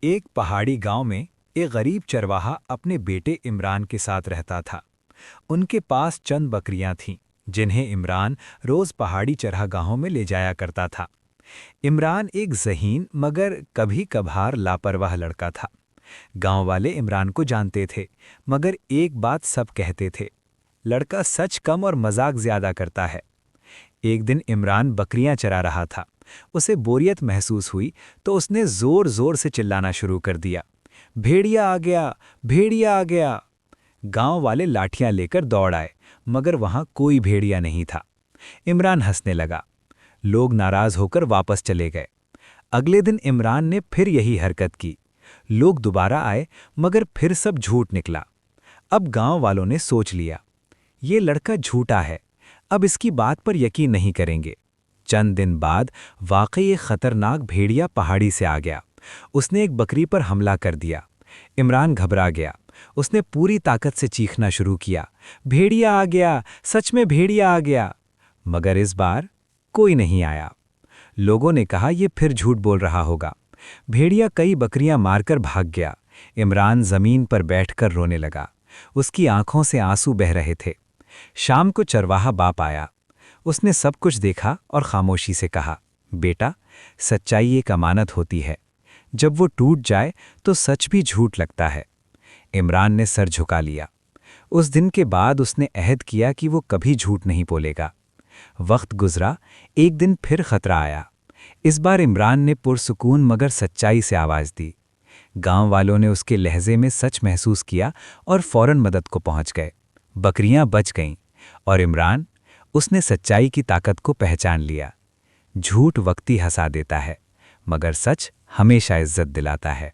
एक पहाड़ी गांव में एक गरीब चरवाहा अपने बेटे इमरान के साथ रहता था। उनके पास चंद बकरियां थीं, जिन्हें इमरान रोज पहाड़ी चरागाहों में ले जाया करता था। इमरान एक ज़हीन मगर कभी कभार लापरवाह लड़का था। गांव वाले इमरान को जानते थे, मगर एक बात सब कहते थे, लड़का सच कम और मजाक ज्यादा करता है। एक दिन इमरान बकरियां चरा रहा था। उसे बोरियत महसूस हुई तो उसने जोर जोर से चिल्लाना शुरू कर दिया, भेड़िया आ गया, भेड़िया आ गया। गांव वाले लाठियां लेकर दौड़ आए, मगर वहां कोई भेड़िया नहीं था। इमरान हंसने लगा। लोग नाराज होकर वापस चले गए। अगले दिन इमरान ने फिर यही हरकत की। लोग दोबारा आए, मगर फिर सब झूठ निकला। अब गांव वालों ने सोच लिया, ये लड़का झूठा है, अब इसकी बात पर यकीन नहीं करेंगे। चंद दिन बाद वाकई एक खतरनाक भेड़िया पहाड़ी से आ गया। उसने एक बकरी पर हमला कर दिया। इमरान घबरा गया। उसने पूरी ताकत से चीखना शुरू किया, भेड़िया आ गया, सच में भेड़िया आ गया। मगर इस बार कोई नहीं आया। लोगों ने कहा यह फिर झूठ बोल रहा होगा। भेड़िया कई बकरियां मारकर भाग गया। इमरान जमीन पर बैठकर रोने लगा। उसकी आंखों से आंसू बह रहे थे। शाम को चरवाहा बाप आया। उसने सब कुछ देखा और खामोशी से कहा, बेटा, सच्चाई एक अमानत होती है। जब वो टूट जाए तो सच भी झूठ लगता है। इमरान ने सर झुका लिया। उस दिन के बाद उसने अहद किया कि वो कभी झूठ नहीं बोलेगा। वक्त गुजरा, एक दिन फिर खतरा आया। इस बार इमरान ने पुरसुकून मगर सच्चाई से आवाज दी। गांव वालों ने उसके लहजे में सच महसूस किया और फौरन मदद को पहुंच गए। बकरियां बच गईं और इमरान, उसने सच्चाई की ताकत को पहचान लिया। झूठ वक्ती हंसा देता है, मगर सच हमेशा इज्जत दिलाता है।